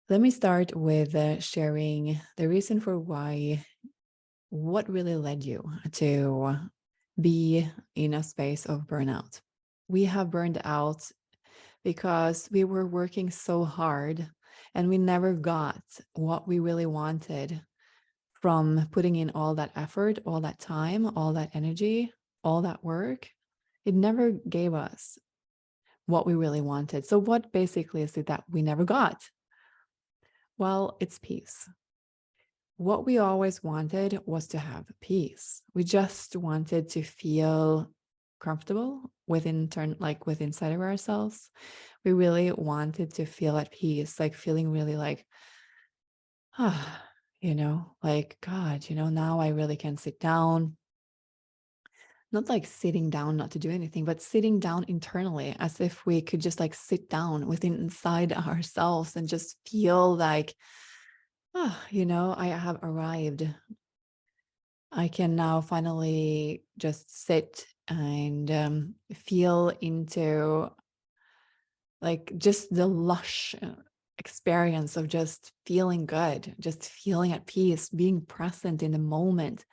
Let me start with sharing the reason for what really led you to be in a space of burnout. We have burned out because we were working so hard and we never got what we really wanted from putting in all that effort, all that time, all that energy, all that work. It never gave us what we really wanted. So, what basically is it that we never got? Well, it's peace. What we always wanted was to have peace. We just wanted to feel comfortable with inside of ourselves. We really wanted to feel at peace, like feeling really like, ah, like God, now I really can sit down. Not like sitting down, not to do anything, but sitting down internally, as if we could just like sit down within inside ourselves and just feel like, I have arrived. I can now finally just sit and feel into like just the lush experience of just feeling good, just feeling at peace, being present in the moment,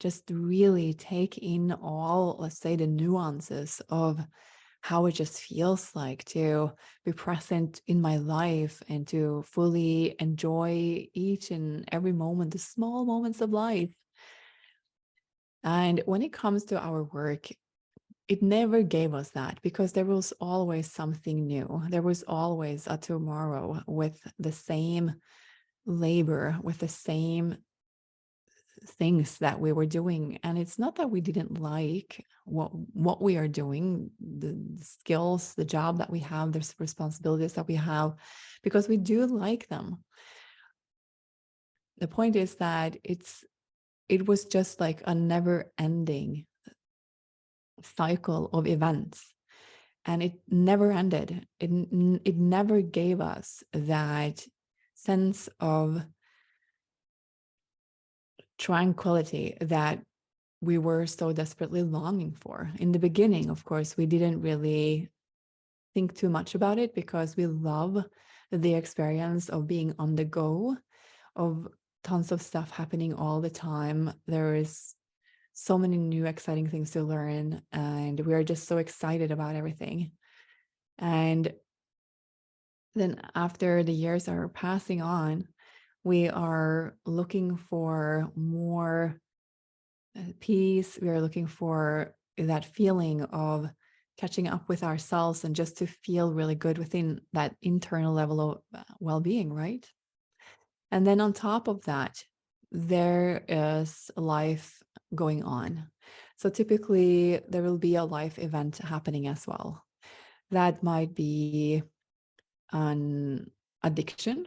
just really take in all, let's say, the nuances of how it just feels like to be present in my life and to fully enjoy each and every moment, the small moments of life. And when it comes to our work, it never gave us that because there was always something new. There was always a tomorrow with the same labor, with the same things that we were doing. And it's not that we didn't like what we are doing, the skills, the job that we have, the responsibilities that we have, because we do like them. The point is that it was just like a never ending cycle of events, and it never ended. It never gave us that sense of tranquility that we were so desperately longing for. In the beginning, of course, we didn't really think too much about it because we love the experience of being on the go, of tons of stuff happening all the time. There is so many new exciting things to learn, and we are just so excited about everything. And then after the years are passing on, we are looking for more peace. We are looking for that feeling of catching up with ourselves and just to feel really good within that internal level of well-being, right? And then on top of that, there is life going on. So typically, there will be a life event happening as well. That might be an addiction.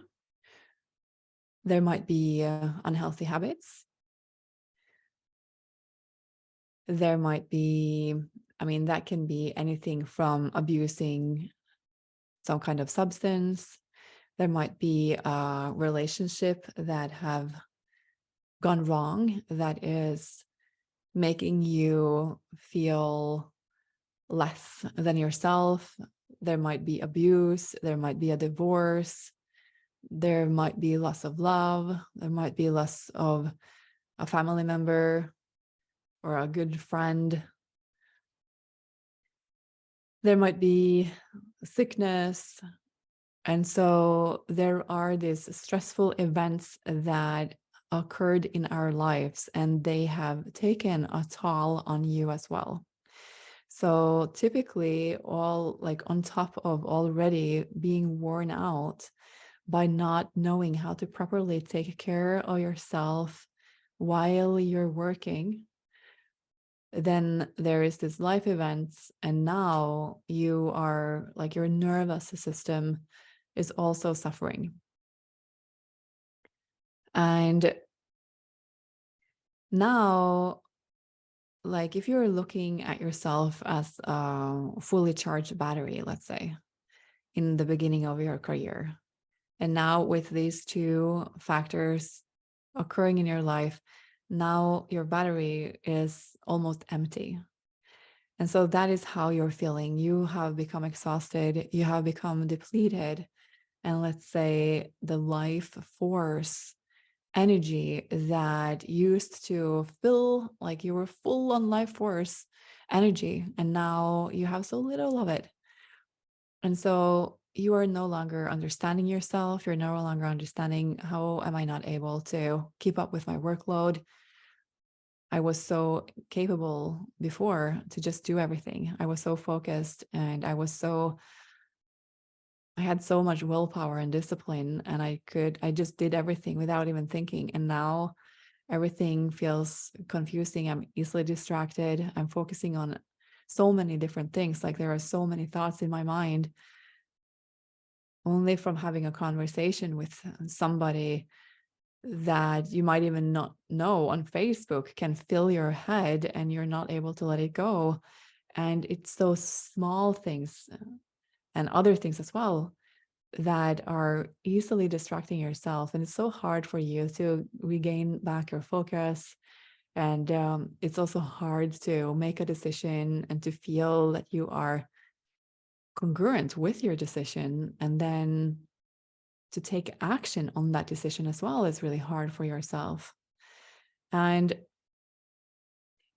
There might be unhealthy habits. There might be, that can be anything from abusing some kind of substance. There might be a relationship that have gone wrong that is making you feel less than yourself. There might be abuse. There might be a divorce. There might be loss of love. There might be loss of a family member or a good friend. There might be sickness. And so there are these stressful events that occurred in our lives, and they have taken a toll on you as well. So typically, all like on top of already being worn out by not knowing how to properly take care of yourself while you're working, then there is this life events, and now you are like your nervous system is also suffering. And now, like if you're looking at yourself as a fully charged battery, let's say, in the beginning of your career, and now with these two factors occurring in your life, now your battery is almost empty. And so that is how you're feeling. You have become exhausted, you have become depleted, and let's say the life force energy that used to feel like you were full on life force energy, and now you have so little of it. And so you are no longer understanding yourself. You're no longer understanding, how am I not able to keep up with my workload? I was so capable before to just do everything. I was so focused, and I had so much willpower and discipline, and I just did everything without even thinking. And now everything feels confusing. I'm easily distracted. I'm focusing on so many different things. Like, there are so many thoughts in my mind only from having a conversation with somebody that you might even not know on Facebook can fill your head, and you're not able to let it go. And it's those small things and other things as well that are easily distracting yourself. And it's so hard for you to regain back your focus. And it's also hard to make a decision and to feel that you are congruent with your decision, and then to take action on that decision as well is really hard for yourself. And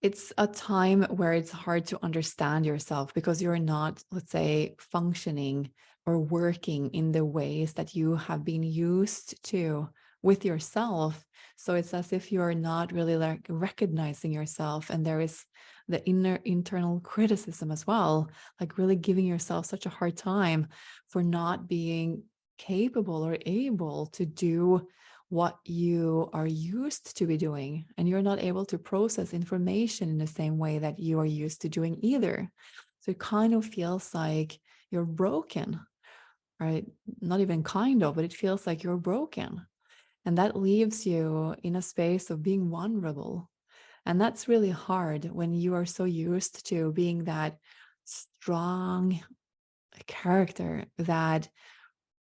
it's a time where it's hard to understand yourself because you're not, let's say, functioning or working in the ways that you have been used to with yourself. So it's as if you're not really like recognizing yourself. And there is the internal criticism as well, like really giving yourself such a hard time for not being capable or able to do what you are used to be doing, and you're not able to process information in the same way that you are used to doing either. So it kind of feels like you're broken, right? Not even kind of, but it feels like you're broken. And that leaves you in a space of being vulnerable. And that's really hard when you are so used to being that strong character that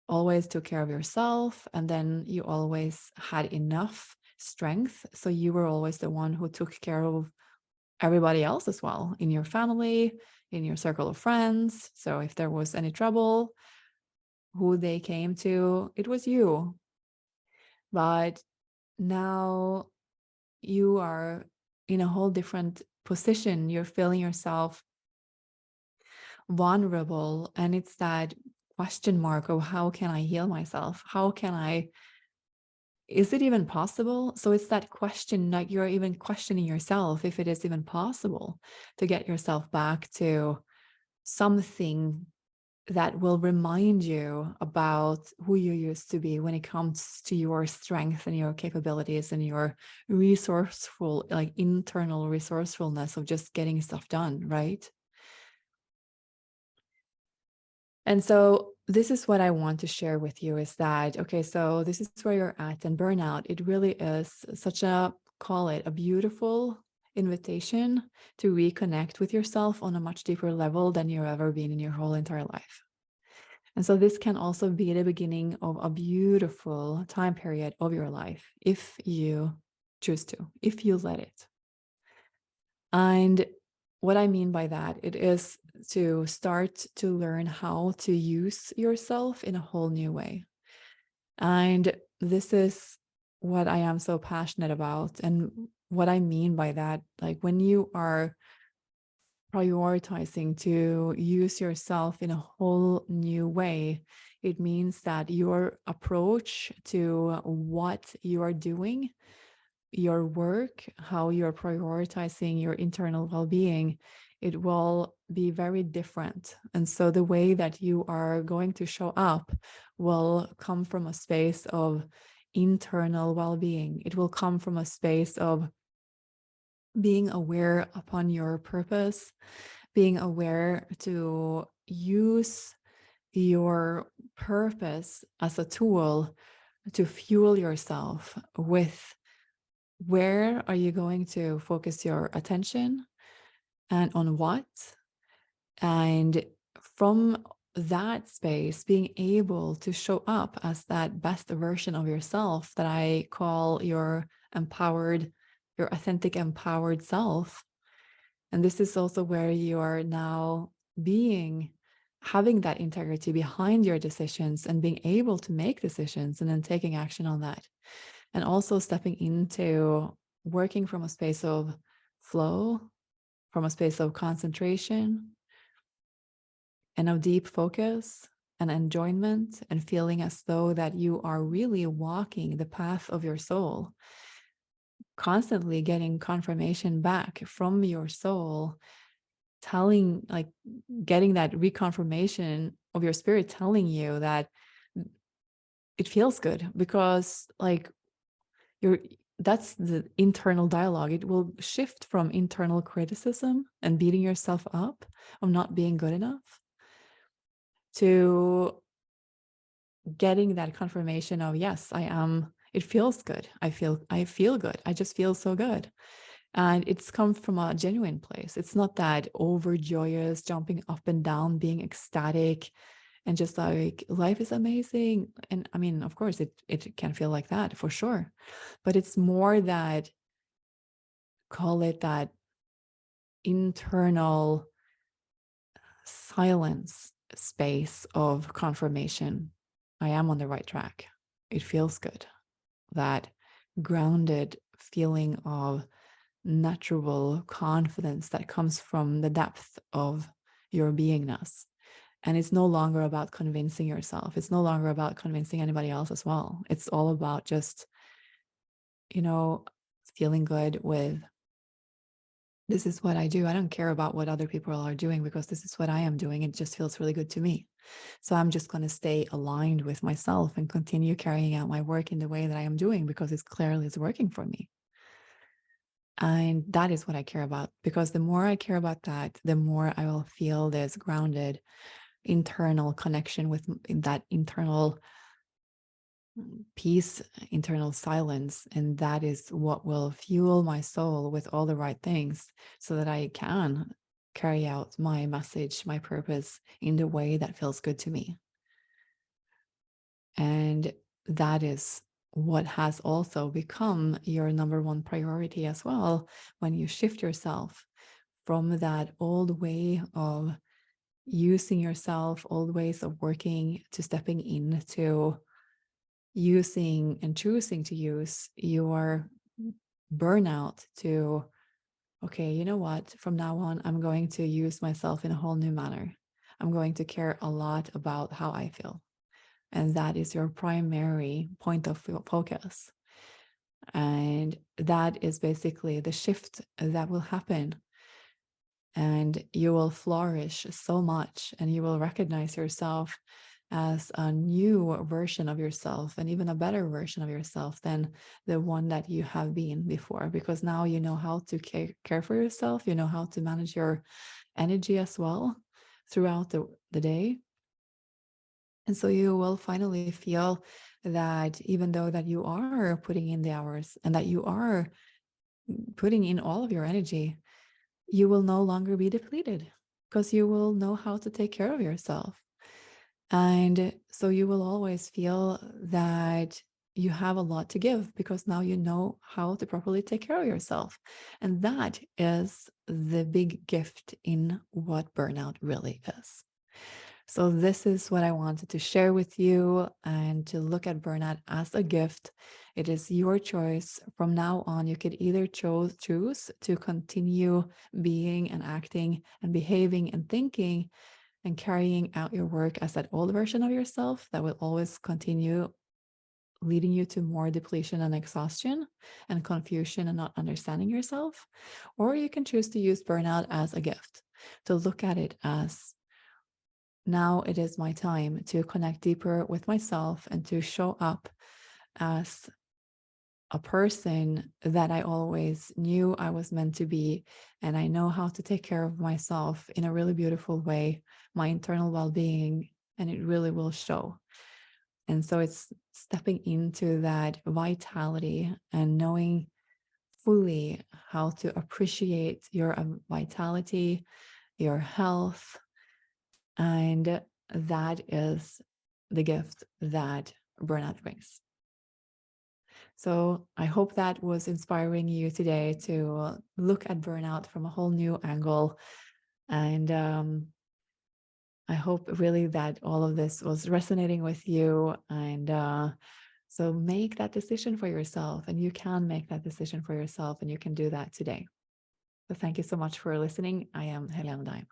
always took care of yourself, and then you always had enough strength. So you were always the one who took care of everybody else as well, in your family, in your circle of friends. So if there was any trouble, who they came to, it was you. But now you are in a whole different position. You're feeling yourself vulnerable, and it's that question mark of, how can I heal myself? How can I, is it even possible? So it's that question, like you're even questioning yourself if it is even possible to get yourself back to something that will remind you about who you used to be when it comes to your strength and your capabilities and your resourceful, like internal resourcefulness of just getting stuff done, right? And so this is what I want to share with you is that, okay, so this is where you're at, and burnout, it really is such a, call it a beautiful invitation to reconnect with yourself on a much deeper level than you've ever been in your whole entire life. And so this can also be the beginning of a beautiful time period of your life if you choose to, if you let it. And what I mean by that, it is to start to learn how to use yourself in a whole new way. And this is what I am so passionate about. And what I mean by that, like when you are prioritizing to use yourself in a whole new way, it means that your approach to what you are doing, your work, how you're prioritizing your internal well-being, it will be very different. And so the way that you are going to show up will come from a space of internal well-being. It will come from a space of being aware upon your purpose, being aware to use your purpose as a tool to fuel yourself with, where are you going to focus your attention and on what? And from that space, being able to show up as that best version of yourself that I call your empowered, your authentic, empowered self. And this is also where you are now being having that integrity behind your decisions and being able to make decisions and then taking action on that. And also stepping into working from a space of flow, from a space of concentration and of deep focus and enjoyment, and feeling as though that you are really walking the path of your soul, constantly getting confirmation back from your soul, telling, like, getting that reconfirmation of your spirit telling you that it feels good, because like you're that's the internal dialogue. It will shift from internal criticism and beating yourself up of not being good enough to getting that confirmation of, yes, I am, it feels good, I feel good, I just feel so good. And it's come from a genuine place. It's not that overjoyous jumping up and down, being ecstatic and just like life is amazing. And I mean, of course it can feel like that for sure, but it's more that, call it that internal silence space of confirmation. I am on the right track. It feels good. That grounded feeling of natural confidence that comes from the depth of your beingness. And it's no longer about convincing yourself. It's no longer about convincing anybody else as well. It's all about just, you know, feeling good with, this is what I do. I don't care about what other people are doing because this is what I am doing. It just feels really good to me. So I'm just going to stay aligned with myself and continue carrying out my work in the way that I am doing because it's clearly is working for me. And that is what I care about, because the more I care about that, the more I will feel this grounded internal connection with that internal peace, internal silence. And that is what will fuel my soul with all the right things so that I can carry out my message, my purpose in the way that feels good to me. And that is what has also become your number one priority as well when you shift yourself from that old way of using yourself, old ways of working, to stepping into using and choosing to use your burnout to, okay, you know what, from now on, I'm going to use myself in a whole new manner. I'm going to care a lot about how I feel. And that is your primary point of focus. And that is basically the shift that will happen. And you will flourish so much, and you will recognize yourself as a new version of yourself, and even a better version of yourself than the one that you have been before, because now you know how to care for yourself, you know how to manage your energy as well throughout the day. And so you will finally feel that even though that you are putting in the hours and that you are putting in all of your energy, you will no longer be depleted, because you will know how to take care of yourself. And so you will always feel that you have a lot to give, because now you know how to properly take care of yourself. And that is the big gift in what burnout really is. So this is what I wanted to share with you, and to look at burnout as a gift. It is your choice. From now on, you could either choose to continue being and acting and behaving and thinking and carrying out your work as that old version of yourself that will always continue leading you to more depletion and exhaustion and confusion and not understanding yourself. Or you can choose to use burnout as a gift, to look at it as, now it is my time to connect deeper with myself and to show up as a person that I always knew I was meant to be. And I know how to take care of myself in a really beautiful way, my internal well-being, and it really will show. And so it's stepping into that vitality and knowing fully how to appreciate your vitality, your health. And that is the gift that burnout brings. So I hope that was inspiring you today to look at burnout from a whole new angle. And I hope really that all of this was resonating with you. And so make that decision for yourself, and you can make that decision for yourself, and you can do that today. So thank you so much for listening. I am Helene Daim.